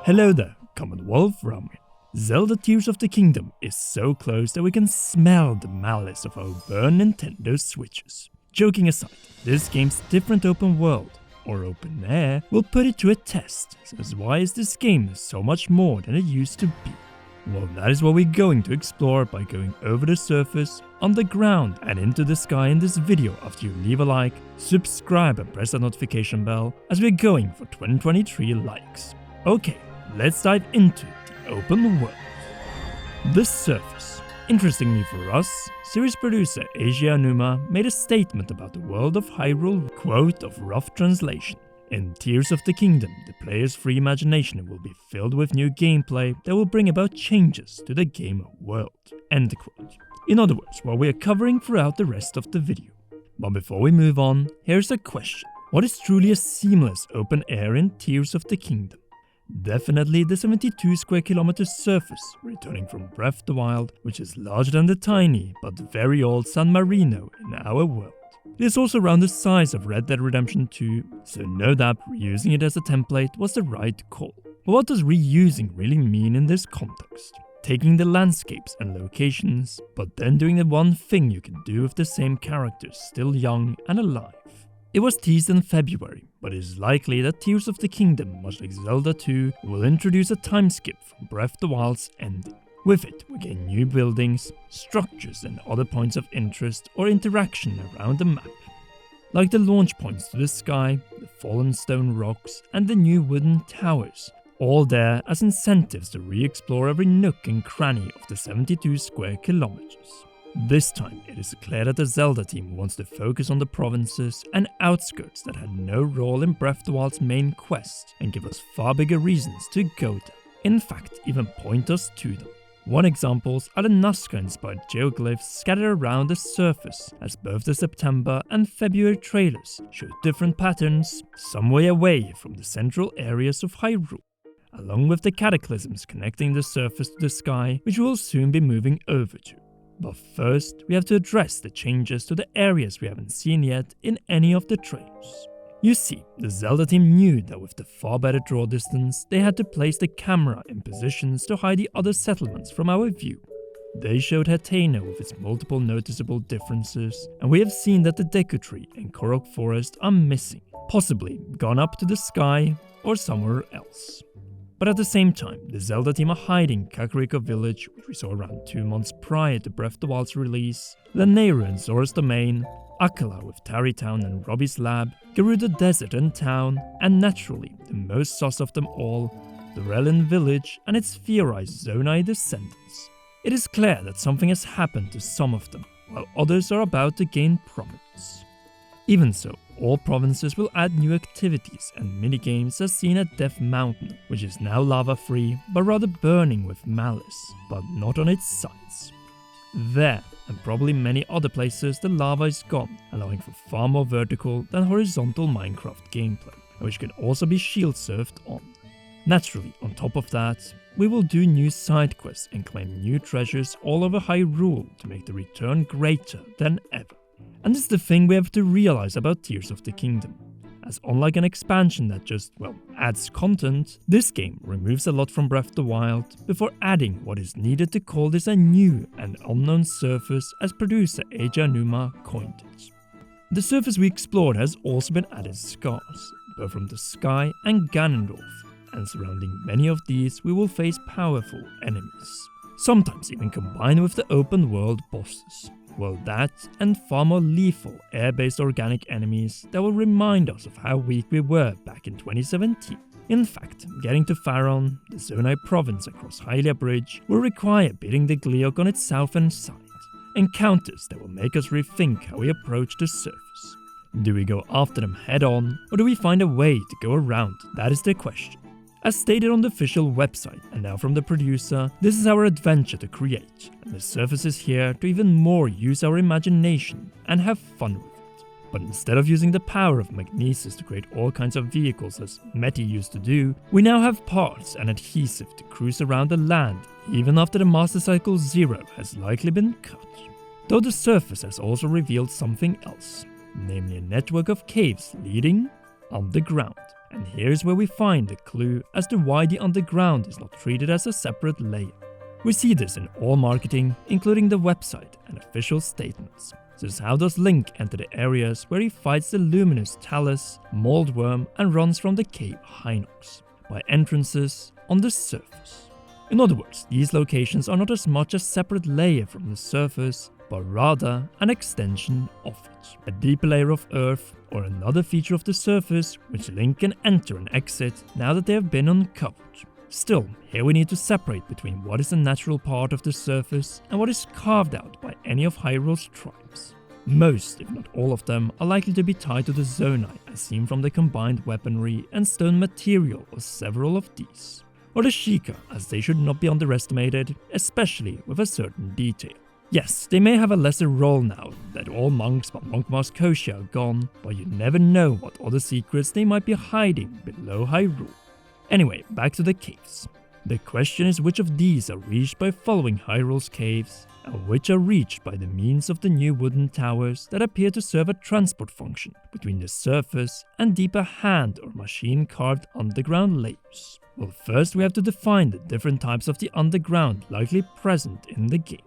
Hello there, Commonwealth Ramen. Zelda Tears of the Kingdom is so close that we can smell the malice of our burned Nintendo Switches. Joking aside, this game's different open world, or open air, will put it to a test, since why is this game so much more than it used to be? Well, that is what we're going to explore by going over the surface, underground and into the sky in this video after you leave a like, subscribe and press that notification bell as we're going for 2023 likes. Okay, let's dive into the open world. The surface. Interestingly for us, series producer Eiji Aonuma made a statement about the world of Hyrule, quote of rough translation. In Tears of the Kingdom, the player's free imagination will be filled with new gameplay that will bring about changes to the game world. End quote. In other words, what we are covering throughout the rest of the video. But before we move on, here's a question. What is truly a seamless open air in Tears of the Kingdom? Definitely the 72 square kilometer surface, returning from Breath of the Wild, which is larger than the tiny but very old San Marino in our world. It is also around the size of Red Dead Redemption 2, so no doubt reusing it as a template was the right call. But what does reusing really mean in this context? Taking the landscapes and locations, but then doing the one thing you can do with the same characters still young and alive. It was teased in February, but it is likely that Tears of the Kingdom, much like Zelda 2, will introduce a time skip from Breath of the Wild's ending. With it, we gain new buildings, structures and other points of interest or interaction around the map. Like the launch points to the sky, the fallen stone rocks and the new wooden towers, all there as incentives to re-explore every nook and cranny of the 72 square kilometers. This time, it is clear that the Zelda team wants to focus on the provinces and outskirts that had no role in Breath of the Wild's main quest and give us far bigger reasons to go there. In fact, even point us to them. One example are the Nazca-inspired geoglyphs scattered around the surface, as both the September and February trailers show different patterns some way away from the central areas of Hyrule, along with the cataclysms connecting the surface to the sky, which we will soon be moving over to. But first, we have to address the changes to the areas we haven't seen yet in any of the trailers. You see, the Zelda team knew that with the far better draw distance, they had to place the camera in positions to hide the other settlements from our view. They showed Hateno with its multiple noticeable differences, and we have seen that the Deku Tree and Korok Forest are missing, possibly gone up to the sky or somewhere else. But at the same time, the Zelda team are hiding Kakariko Village, which we saw around 2 months prior to Breath of the Wild's release, Lanayru and Zora's Domain, Akala with Tarry Town and Robbie's Lab, Gerudo Desert and Town, and naturally, the most sus of them all, the Relin Village and its theorized Zonai descendants. It is clear that something has happened to some of them, while others are about to gain prominence. Even so, all provinces will add new activities and minigames as seen at Death Mountain, which is now lava-free but rather burning with malice, but not on its sides. There, and probably many other places, the lava is gone, allowing for far more vertical than horizontal Minecraft gameplay, which can also be shield surfed on. Naturally, on top of that, we will do new side quests and claim new treasures all over Hyrule to make the return greater than ever. And this is the thing we have to realize about Tears of the Kingdom. As unlike an expansion that just, adds content, this game removes a lot from Breath of the Wild before adding what is needed to call this a new and unknown surface as producer Eiji Aonuma coined it. The surface we explored has also been added scars, both from the sky and Ganondorf, and surrounding many of these we will face powerful enemies, sometimes even combined with the open world bosses. Well, that and far more lethal air-based organic enemies that will remind us of how weak we were back in 2017. In fact, getting to Faron, the Zonai province across Hylia Bridge, will require beating the Gleeok on its southern side. Encounters that will make us rethink how we approach the surface. Do we go after them head-on, or do we find a way to go around? That is the question. As stated on the official website, and now from the producer, this is our adventure to create, and the surface is here to even more use our imagination and have fun with it. But instead of using the power of magnesis to create all kinds of vehicles as Meti used to do, we now have parts and adhesive to cruise around the land even after the Master Cycle 0 has likely been cut. Though the surface has also revealed something else, namely a network of caves leading underground. And here's where we find a clue as to why the underground is not treated as a separate layer. We see this in all marketing, including the website and official statements. Since how does Link enter the areas where he fights the luminous Talus, Moldworm and runs from the cave Hinox? By entrances on the surface. In other words, these locations are not as much a separate layer from the surface, but rather an extension of it. A deep layer of earth, or another feature of the surface which Link can enter and exit now that they have been uncovered. Still, here we need to separate between what is a natural part of the surface and what is carved out by any of Hyrule's tribes. Most, if not all of them, are likely to be tied to the Zonai as seen from the combined weaponry and stone material of several of these. Or the Sheikah, as they should not be underestimated, especially with a certain detail. Yes, they may have a lesser role now that all monks but Monk Mask Koshia are gone, but you never know what other secrets they might be hiding below Hyrule. Anyway, back to the caves. The question is which of these are reached by following Hyrule's caves, and which are reached by the means of the new wooden towers that appear to serve a transport function between the surface and deeper hand or machine carved underground layers. Well, first we have to define the different types of the underground likely present in the game.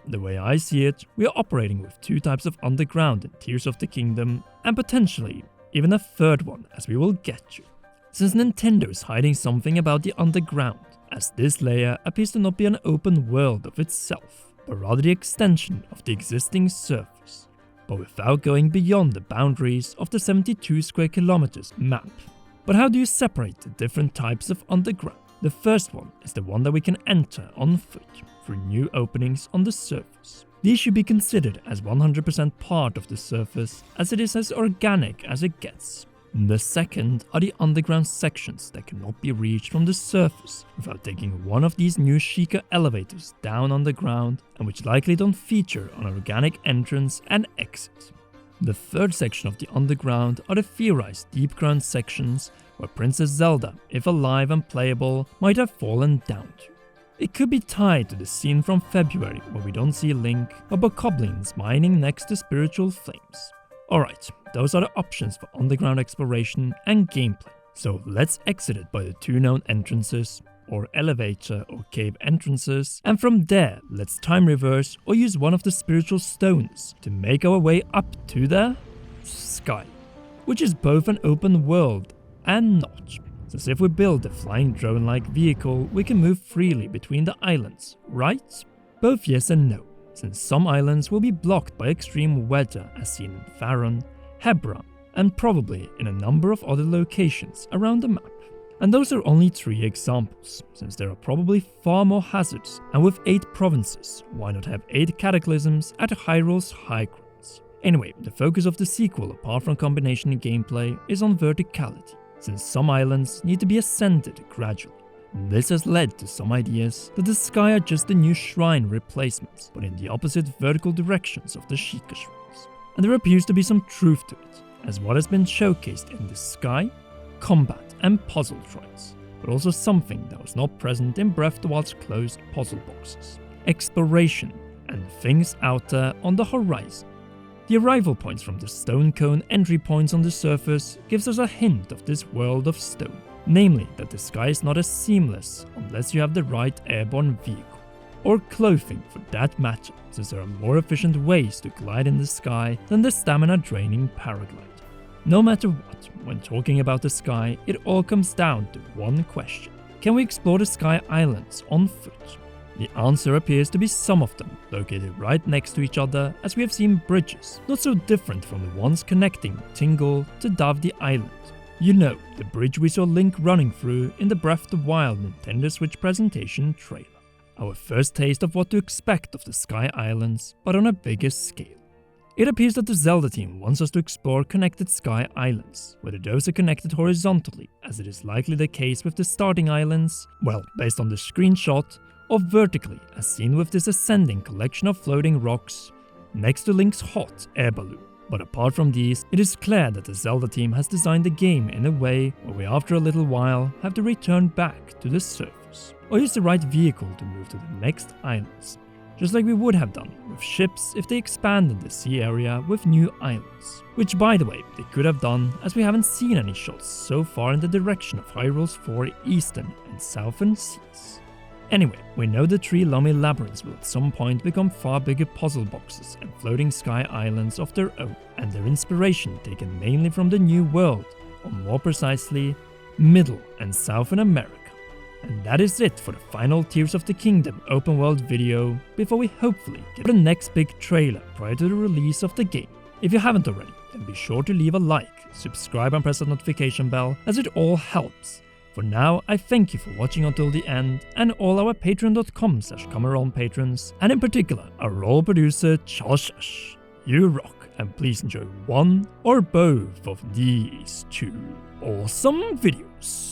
The way I see it, we are operating with two types of underground in Tears of the Kingdom, and potentially even a third one as we will get to. Since Nintendo is hiding something about the underground, as this layer appears to not be an open world of itself, but rather the extension of the existing surface, but without going beyond the boundaries of the 72 square kilometers map. But how do you separate the different types of underground? The first one is the one that we can enter on foot, through new openings on the surface. These should be considered as 100% part of the surface, as it is as organic as it gets. The second are the underground sections that cannot be reached from the surface without taking one of these new Sheikah elevators down underground, and which likely don't feature an organic entrance and exit. The third section of the underground are the theorized deep ground sections where Princess Zelda, if alive and playable, might have fallen down to. It could be tied to the scene from February where we don't see Link but bokoblins mining next to spiritual flames. Alright, those are the options for underground exploration and gameplay. So let's exit it by the two known entrances, or elevator or cave entrances, and from there let's time reverse or use one of the spiritual stones to make our way up to the sky, which is both an open world and not. Since if we build a flying drone-like vehicle, we can move freely between the islands, right? Both yes and no, since some islands will be blocked by extreme weather as seen in Faron, Hebra, and probably in a number of other locations around the map. And those are only 3 examples, since there are probably far more hazards, and with 8 provinces, why not have 8 cataclysms at Hyrule's high grounds? Anyway, the focus of the sequel apart from combination gameplay is on verticality, since some islands need to be ascended gradually. This has led to some ideas that the sky are just the new shrine replacements, but in the opposite vertical directions of the Sheikah shrines. And there appears to be some truth to it, as what has been showcased in the sky, combat and puzzle shrines, but also something that was not present in Breath of the Wild's closed puzzle boxes: exploration and things out there on the horizon. The arrival points from the stone cone entry points on the surface gives us a hint of this world of stone, namely that the sky is not as seamless unless you have the right airborne vehicle, or clothing for that matter, since there are more efficient ways to glide in the sky than the stamina draining paraglide. No matter what, when talking about the sky, it all comes down to one question: can we explore the sky islands on foot? The answer appears to be some of them, located right next to each other, as we have seen bridges, not so different from the ones connecting Tingle to Davdi Island. You know, the bridge we saw Link running through in the Breath of the Wild Nintendo Switch presentation trailer. Our first taste of what to expect of the Sky Islands, but on a bigger scale. It appears that the Zelda team wants us to explore connected Sky Islands, whether those are connected horizontally, as it is likely the case with the starting islands, well, based on the screenshot, or vertically, as seen with this ascending collection of floating rocks next to Link's hot air balloon. But apart from these, it is clear that the Zelda team has designed the game in a way where we after a little while have to return back to the surface, or use the right vehicle to move to the next islands. just like we would have done with ships if they expanded the sea area with new islands. Which, by the way, they could have done, as we haven't seen any shots so far in the direction of Hyrule's 4 eastern and southern seas. Anyway, we know the 3 Lummi labyrinths will at some point become far bigger puzzle boxes and floating sky islands of their own, and their inspiration taken mainly from the New World, or more precisely, Middle and Southern America. And that is it for the final Tears of the Kingdom open world video, before we hopefully get the next big trailer prior to the release of the game. If you haven't already, then be sure to leave a like, subscribe and press that notification bell, as it all helps. For now, I thank you for watching until the end, and all our patreon.com/ComeAround patrons, and in particular our role producer Charles. You rock, and please enjoy one or both of these 2 awesome videos.